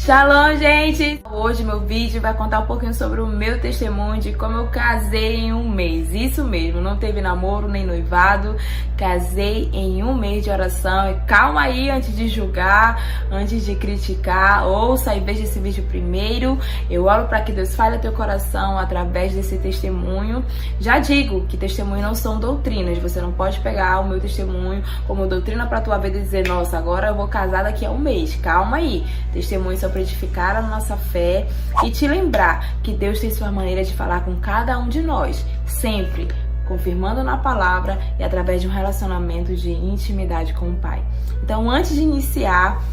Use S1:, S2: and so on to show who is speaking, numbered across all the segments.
S1: Shalom, gente! Hoje meu vídeo vai contar um pouquinho sobre o meu testemunho de como eu casei em um mês. Isso mesmo, não teve namoro nem noivado, casei em um mês de oração. E calma aí antes de julgar, antes de criticar, ouça e veja esse vídeo primeiro. Eu oro para que Deus fale ao teu coração através desse testemunho. Já digo que testemunhos não são doutrinas, você não pode pegar o meu testemunho como doutrina para tua vida e dizer, nossa, agora eu vou casar daqui a um mês. Calma aí, testemunhos são para edificar a nossa fé e te lembrar que Deus tem sua maneira de falar com cada um de nós, sempre confirmando na palavra e através de um relacionamento de intimidade com o Pai. Então, antes de iniciar,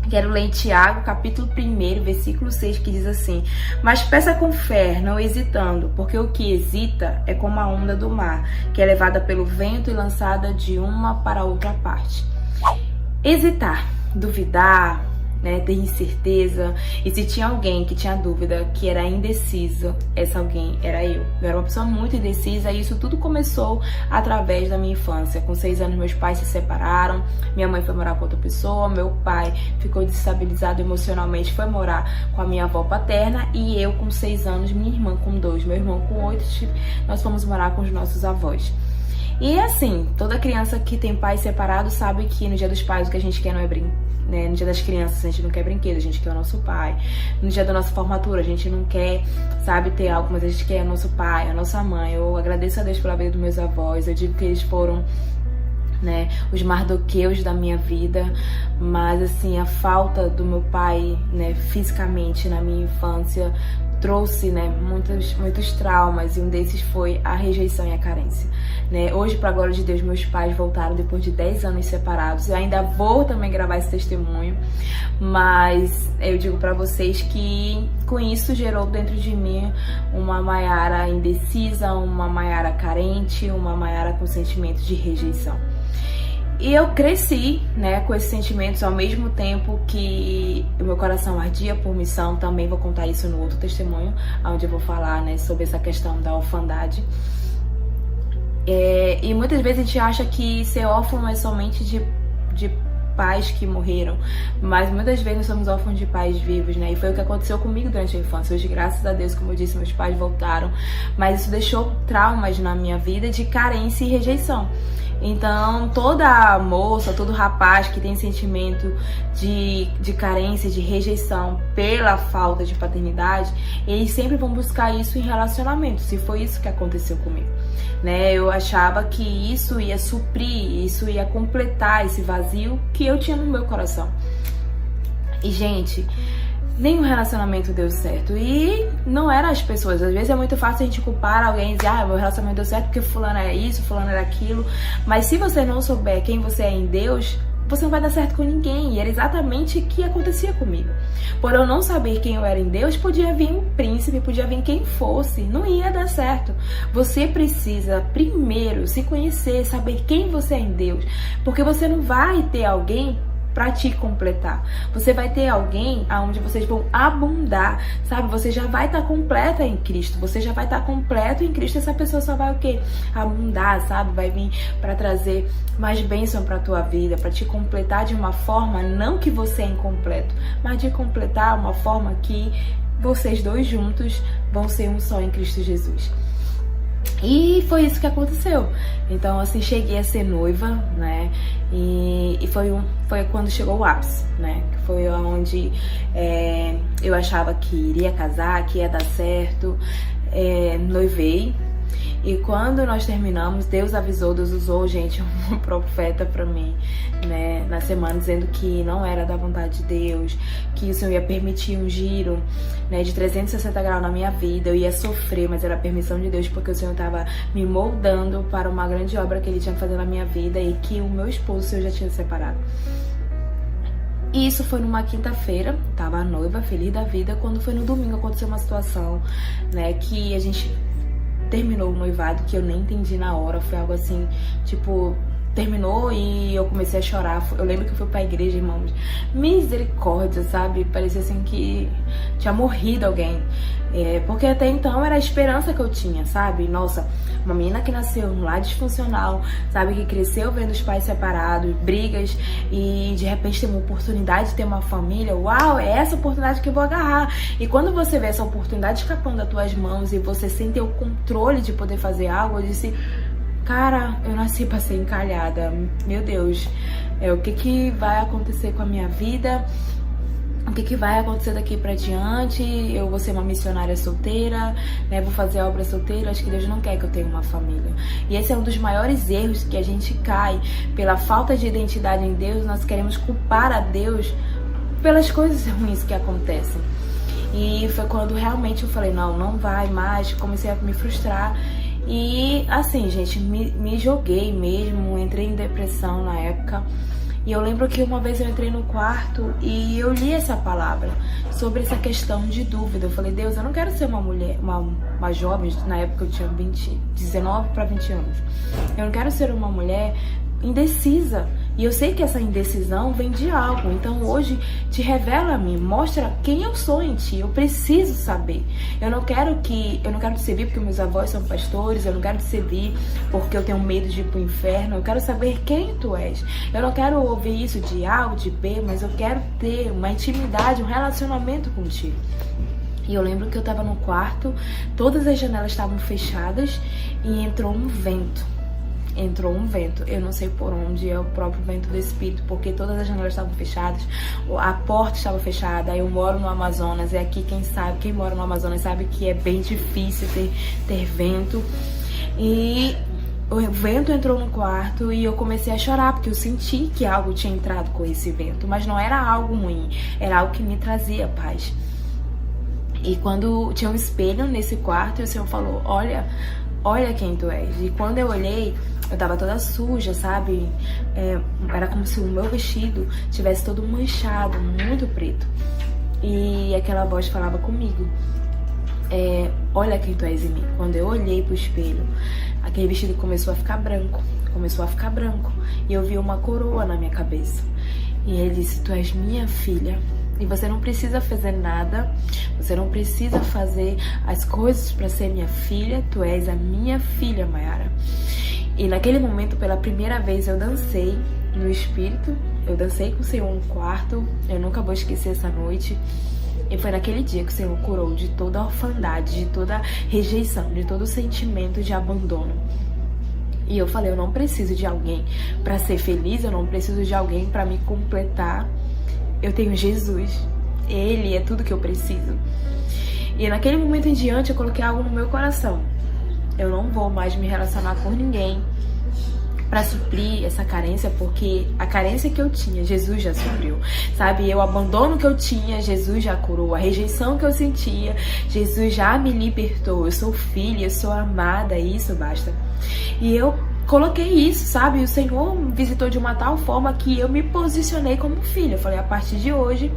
S1: quero ler em Tiago, capítulo 1, versículo 6, que diz assim: mas peça com fé, não hesitando, porque o que hesita é como a onda do mar, que é levada pelo vento e lançada de uma para outra parte. Hesitar, duvidar, ter incerteza. E se tinha alguém que tinha dúvida, que era indeciso, essa alguém era eu. Eu era uma pessoa muito indecisa e isso tudo começou através da minha infância. Com 6 anos meus pais se separaram, minha mãe foi morar com outra pessoa, meu pai ficou desestabilizado emocionalmente, foi morar com a minha avó paterna, e eu com 6 anos, minha irmã com 2, meu irmão com 8, nós fomos morar com os nossos avós. E assim, toda criança que tem pai separado sabe que no dia dos pais o que a gente quer não é brincar. No dia das crianças a gente não quer brinquedo, a gente quer o nosso pai. No dia da nossa formatura a gente não quer, ter algo, mas a gente quer o nosso pai, a nossa mãe. Eu agradeço a Deus pela vida dos meus avós, eu digo que eles foram os mardoqueus da minha vida, mas assim, a falta do meu pai, fisicamente na minha infância trouxe, muitos traumas, e um desses foi a rejeição e a carência, Hoje, para a glória de Deus, meus pais voltaram depois de 10 anos separados. Eu ainda vou também gravar esse testemunho, mas eu digo para vocês que com isso gerou dentro de mim uma Maiara indecisa, uma Maiara carente, uma Maiara com sentimento de rejeição. E eu cresci, com esses sentimentos ao mesmo tempo que o meu coração ardia por missão. Também vou contar isso no outro testemunho, onde eu vou falar, sobre essa questão da orfandade. E muitas vezes a gente acha que ser órfão é somente de pais que morreram, mas muitas vezes nós somos órfãos de pais vivos, E foi o que aconteceu comigo durante a infância. Hoje, graças a Deus, como eu disse, meus pais voltaram, mas isso deixou traumas na minha vida de carência e rejeição. Então, toda moça, todo rapaz que tem sentimento de carência, de rejeição pela falta de paternidade, eles sempre vão buscar isso em relacionamento, se foi isso que aconteceu comigo. Eu achava que isso ia suprir, isso ia completar esse vazio que eu tinha no meu coração. E, gente, nenhum relacionamento deu certo. E não eram as pessoas. Às vezes é muito fácil a gente culpar alguém e dizer, meu relacionamento deu certo porque fulano era isso, fulano era aquilo. Mas se você não souber quem você é em Deus, você não vai dar certo com ninguém. E era exatamente o que acontecia comigo. Por eu não saber quem eu era em Deus, podia vir um príncipe, podia vir quem fosse, não ia dar certo. Você precisa primeiro se conhecer, saber quem você é em Deus, porque você não vai ter alguém para te completar. Você vai ter alguém aonde vocês vão abundar, Você já vai estar completa em Cristo. Você já vai estar completo em Cristo. Essa pessoa só vai o quê? Abundar, Vai vir para trazer mais bênção para tua vida, para te completar de uma forma, não que você é incompleto, mas de completar uma forma que vocês dois juntos vão ser um só em Cristo Jesus. E foi isso que aconteceu. Então, assim, cheguei a ser noiva, E foi quando chegou o ápice, Que foi onde eu achava que iria casar, que ia dar certo. Noivei. E quando nós terminamos, Deus avisou, Deus usou, gente, um profeta pra mim, na semana, dizendo que não era da vontade de Deus, que o Senhor ia permitir um giro, de 360 graus na minha vida. Eu ia sofrer, mas era a permissão de Deus, porque o Senhor estava me moldando para uma grande obra que Ele tinha que fazer na minha vida e que o meu esposo, o Senhor, já tinha separado. E isso foi numa quinta-feira, tava noiva, feliz da vida. Quando foi no domingo, aconteceu uma situação, que a gente terminou o noivado, que eu nem entendi na hora. Foi algo assim, terminou e eu comecei a chorar. Eu lembro que eu fui pra igreja, irmãos, misericórdia, Parecia assim que tinha morrido alguém. Porque até então era a esperança que eu tinha, sabe? Nossa, uma menina que nasceu num lar disfuncional, sabe? Que cresceu vendo os pais separados, brigas, e de repente tem uma oportunidade de ter uma família. Uau, é essa oportunidade que eu vou agarrar. E quando você vê essa oportunidade escapando das tuas mãos e você sem ter o controle de poder fazer algo, eu disse, cara, eu nasci pra ser encalhada. Meu Deus, o que vai acontecer com a minha vida? O que vai acontecer daqui pra diante? Eu vou ser uma missionária solteira, né? Vou fazer obra solteira. Acho que Deus não quer que eu tenha uma família. E esse é um dos maiores erros que a gente cai. Pela falta de identidade em Deus, nós queremos culpar a Deus pelas coisas ruins que acontecem. E foi quando realmente eu falei, não vai mais. Comecei a me frustrar. E assim, gente, me joguei mesmo. Entrei em depressão na época. E eu lembro que uma vez eu entrei no quarto e eu li essa palavra sobre essa questão de dúvida. Eu falei, Deus, eu não quero ser uma mulher, uma jovem, na época eu tinha 19 para 20 anos. Eu não quero ser uma mulher indecisa. E eu sei que essa indecisão vem de algo. Então hoje te revela a mim, mostra quem eu sou em ti. Eu preciso saber. Eu não quero te servir porque meus avós são pastores. Eu não quero te servir porque eu tenho medo de ir pro inferno. Eu quero saber quem tu és. Eu não quero ouvir isso de A ou de B, mas eu quero ter uma intimidade, um relacionamento contigo. E eu lembro que eu tava no quarto, todas as janelas estavam fechadas e entrou um vento. Eu não sei por onde, é o próprio vento do Espírito, porque todas as janelas estavam fechadas, a porta estava fechada. Eu moro no Amazonas, e aqui quem mora no Amazonas sabe que é bem difícil ter vento. E o vento entrou no quarto e eu comecei a chorar, porque eu senti que algo tinha entrado com esse vento, mas não era algo ruim, era algo que me trazia paz. E quando tinha um espelho nesse quarto, o Senhor falou, olha quem tu és. E quando eu olhei, eu tava toda suja, sabe? Era como se o meu vestido tivesse todo manchado, muito preto. E aquela voz falava comigo, olha quem tu és em mim. Quando eu olhei pro espelho, aquele vestido começou a ficar branco. E eu vi uma coroa na minha cabeça. E ele disse, tu és minha filha. E você não precisa fazer nada, você não precisa fazer as coisas para ser minha filha, tu és a minha filha, Mayara. E naquele momento, pela primeira vez, eu dancei no Espírito, eu dancei com o Senhor no quarto, eu nunca vou esquecer essa noite. E foi naquele dia que o Senhor curou de toda a orfandade, de toda a rejeição, de todo o sentimento de abandono. E eu falei, eu não preciso de alguém para ser feliz, eu não preciso de alguém para me completar. Eu tenho Jesus, Ele é tudo que eu preciso. E naquele momento em diante eu coloquei algo no meu coração. Eu não vou mais me relacionar com ninguém para suprir essa carência, porque a carência que eu tinha, Jesus já supriu, sabe? O abandono que eu tinha, Jesus já curou. A rejeição que eu sentia, Jesus já me libertou. Eu sou filha, eu sou amada, isso basta. E eu coloquei isso, sabe? O Senhor me visitou de uma tal forma que eu me posicionei como filha. Eu falei, a partir de hoje,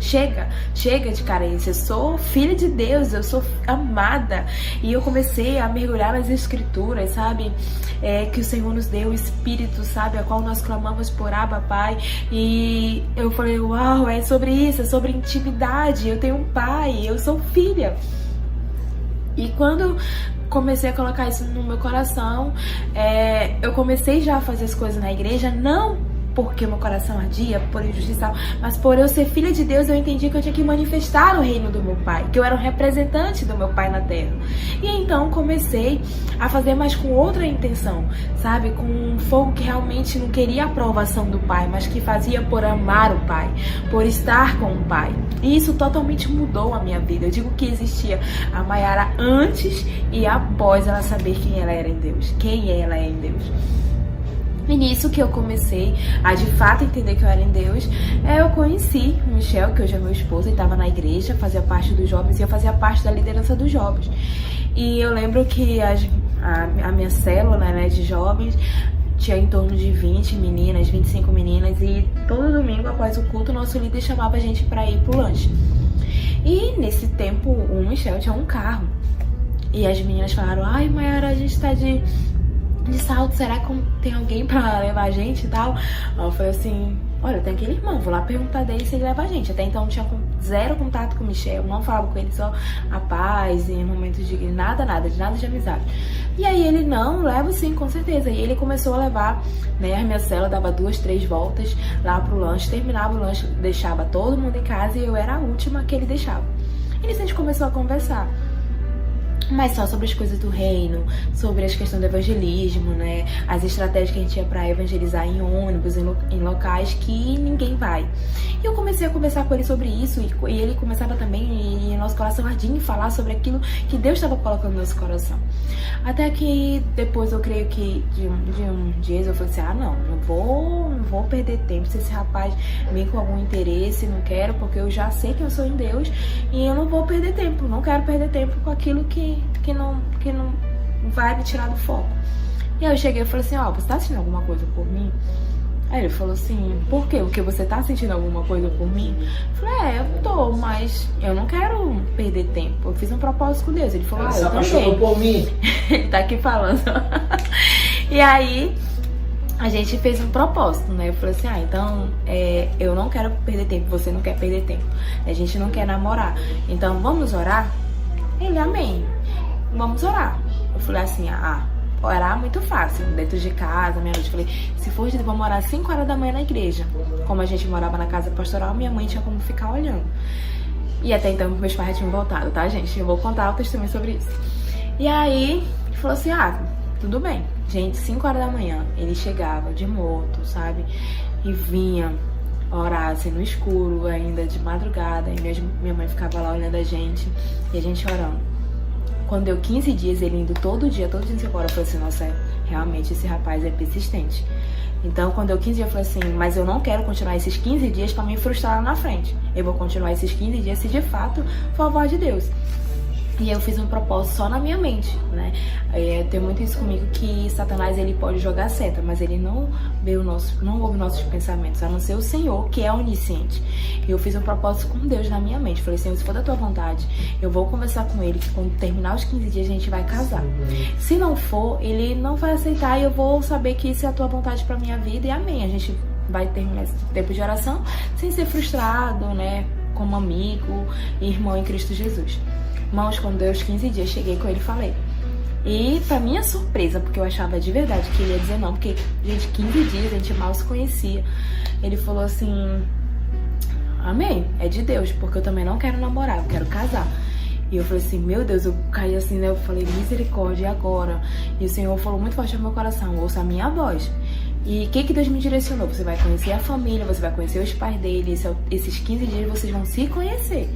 S1: chega de carência. Eu sou filha de Deus, eu sou amada. E eu comecei a mergulhar nas escrituras, sabe? Que o Senhor nos deu o Espírito, sabe? A qual nós clamamos por Abba, Pai. E eu falei, uau, é sobre isso, é sobre intimidade. Eu tenho um pai, eu sou filha. E quando comecei a colocar isso no meu coração, eu comecei já a fazer as coisas na igreja, não porque meu coração ardia por injustiça, mas por eu ser filha de Deus, eu entendi que eu tinha que manifestar o reino do meu pai, que eu era um representante do meu pai na terra. E então comecei a fazer, mas com outra intenção, sabe? Com um fogo que realmente não queria a aprovação do pai, mas que fazia por amar o pai, por estar com o pai. E isso totalmente mudou a minha vida. Eu digo que existia a Mayara antes e após ela saber quem ela era em Deus, quem ela é em Deus. E nisso que eu comecei a de fato entender que eu era em Deus, eu conheci o Michel, que hoje é meu esposo, ele estava na igreja, fazia parte dos jovens e eu fazia parte da liderança dos jovens. E eu lembro que a minha célula, né, de jovens tinha em torno de 20 meninas, 25 meninas, e todo domingo após o culto nosso líder chamava a gente para ir pro lanche. E nesse tempo o Michel tinha um carro e as meninas falaram, ai Mayara, a gente tá de salto, será que tem alguém pra levar a gente e tal? Eu falei assim, olha, tem aquele irmão, vou lá perguntar dele se ele leva a gente. Até então eu tinha zero contato com o Michel, não falava com ele, só a paz, em momentos de nada de amizade. E aí ele, não, levo sim, com certeza. E ele começou a levar, né, a minha cela, dava 2, 3 voltas lá pro lanche, terminava o lanche, deixava todo mundo em casa e eu era a última que ele deixava. E nisso a gente começou a conversar. Mas só sobre as coisas do reino, sobre as questões do evangelismo, né? As estratégias que a gente tinha pra evangelizar em ônibus, em locais que ninguém vai. E eu comecei a conversar com ele sobre isso, e ele começava também, em nosso coração ardia em falar sobre aquilo que Deus estava colocando no nosso coração. Até que depois eu creio que de um dia eu falei assim, não vou perder tempo se esse rapaz vem com algum interesse, não quero, porque eu já sei que eu sou em Deus, e eu não vou perder tempo, não quero perder tempo com aquilo que não vai me tirar do foco. E aí eu cheguei e falei assim, você tá sentindo alguma coisa por mim? Aí ele falou assim, por quê? Porque você tá sentindo alguma coisa por mim? Eu falei, eu tô, mas eu não quero perder tempo. Eu fiz um propósito com Deus. Ele falou, eu também. Você apaixonou por mim? Ele tá aqui falando. E aí a gente fez um propósito, né? Eu falei assim, então eu não quero perder tempo, você não quer perder tempo. A gente não quer namorar. Então vamos orar? Ele, amém. Vamos orar. Eu falei assim, orar muito fácil, dentro de casa, meia-noite. Falei, se for, vamos orar 5 horas da manhã na igreja. Como a gente morava na casa pastoral, minha mãe tinha como ficar olhando. E até então meus pais tinham voltado, tá, gente? Eu vou contar o testemunho sobre isso. E aí, ele falou assim, tudo bem. Gente, 5 horas da manhã, ele chegava de moto, sabe? E vinha orar assim no escuro, ainda de madrugada. E minha mãe ficava lá olhando a gente e a gente orando. Quando deu 15 dias, ele indo todo dia 5 horas, eu falei assim, nossa, realmente esse rapaz é persistente. Então, quando deu 15 dias, eu falei assim, mas eu não quero continuar esses 15 dias pra me frustrar lá na frente. Eu vou continuar esses 15 dias se de fato for a voz de Deus. E eu fiz um propósito só na minha mente, né? Eu tenho muito isso comigo, que Satanás, ele pode jogar seta, mas ele não ouve nossos pensamentos, a não ser o Senhor, que é onisciente. E eu fiz um propósito com Deus na minha mente. Falei, Senhor, se for da tua vontade, eu vou conversar com ele, que quando terminar os 15 dias a gente vai casar. Se não for, ele não vai aceitar e eu vou saber que isso é a tua vontade pra minha vida, e amém. A gente vai terminar esse tempo de oração sem ser frustrado, né? Como amigo e irmão em Cristo Jesus. Irmãos, quando deu os 15 dias, cheguei com ele e falei. E pra minha surpresa, porque eu achava de verdade que ele ia dizer não, porque, gente, 15 dias a gente mal se conhecia. Ele falou assim, amém, é de Deus, porque eu também não quero namorar, eu quero casar. E eu falei assim, meu Deus, eu caí assim, né? Eu falei, misericórdia, e agora? E o Senhor falou muito forte no meu coração, ouça a minha voz. E o que Deus me direcionou? Você vai conhecer a família, você vai conhecer os pais dele, esses 15 dias vocês vão se conhecer.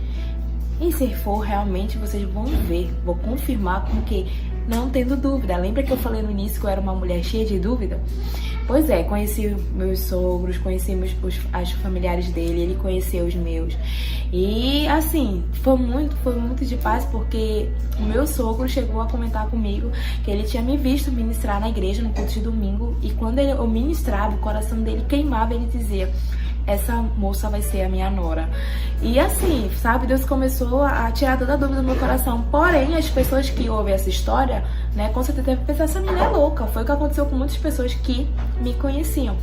S1: E se for, realmente vocês vão ver, vou confirmar com que, não tendo dúvida. Lembra que eu falei no início que eu era uma mulher cheia de dúvida? Pois é, conheci meus sogros, conheci as familiares dele, ele conheceu os meus. E assim, foi muito de paz, porque o meu sogro chegou a comentar comigo que ele tinha me visto ministrar na igreja no culto de domingo, e quando eu ministrava, o coração dele queimava, ele dizia, essa moça vai ser a minha nora. E assim, sabe, Deus começou a tirar toda a dúvida do meu coração. Porém, as pessoas que ouvem essa história, né, com certeza devem pensar, essa menina é louca. Foi o que aconteceu com muitas pessoas que me conheciam.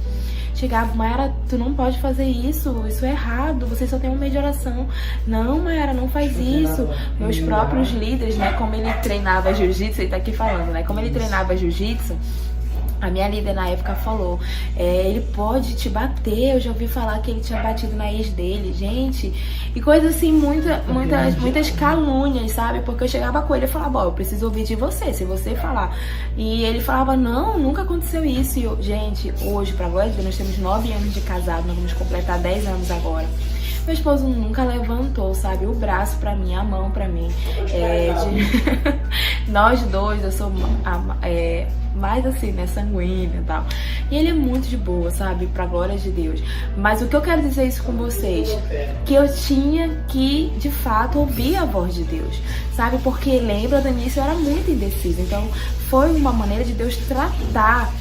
S1: Chegava, Mayara, tu não pode fazer isso é errado, você só tem um mês de oração. Não, Mayara, não faz isso. Meus próprios líderes, né, como ele treinava jiu-jitsu, ele tá aqui falando, né, como ele treinava jiu-jitsu, a minha líder na época falou, ele pode te bater, eu já ouvi falar que ele tinha batido na ex dele, gente. E coisas assim, muitas calúnias, sabe? Porque eu chegava com ele e falava, eu preciso ouvir de você, se você falar. E ele falava, não, nunca aconteceu isso. E eu, gente, hoje, pra glória de Deus, nós temos 9 anos de casado, nós vamos completar 10 anos agora. Meu esposo nunca levantou, sabe, o braço pra mim, a mão pra mim. Nós dois, eu sou mais assim, né, sanguínea e tal. E ele é muito de boa, sabe, pra glória de Deus. Mas o que eu quero dizer isso com vocês? Que eu tinha que, de fato, ouvir a voz de Deus, sabe? Porque lembra, no início eu era muito indecisa. Então, foi uma maneira de Deus tratar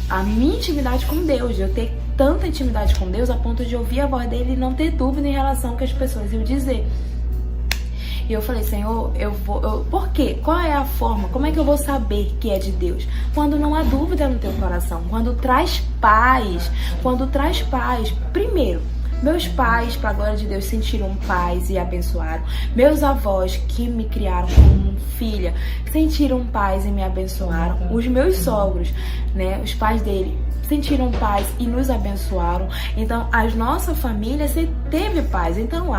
S1: a minha intimidade com Deus, de eu ter tanta intimidade com Deus a ponto de ouvir a voz dele e não ter dúvida em relação ao que as pessoas iam dizer. E eu falei, Senhor, por quê? Qual é a forma? Como é que eu vou saber que é de Deus? Quando não há dúvida no teu coração, quando traz paz, primeiro, meus pais, para a glória de Deus, sentiram paz e abençoaram. Meus avós, que me criaram como filha, sentiram paz e me abençoaram. Os meus sogros, né, os pais dele, sentiram paz e nos abençoaram. Então, a nossa família teve paz. Então,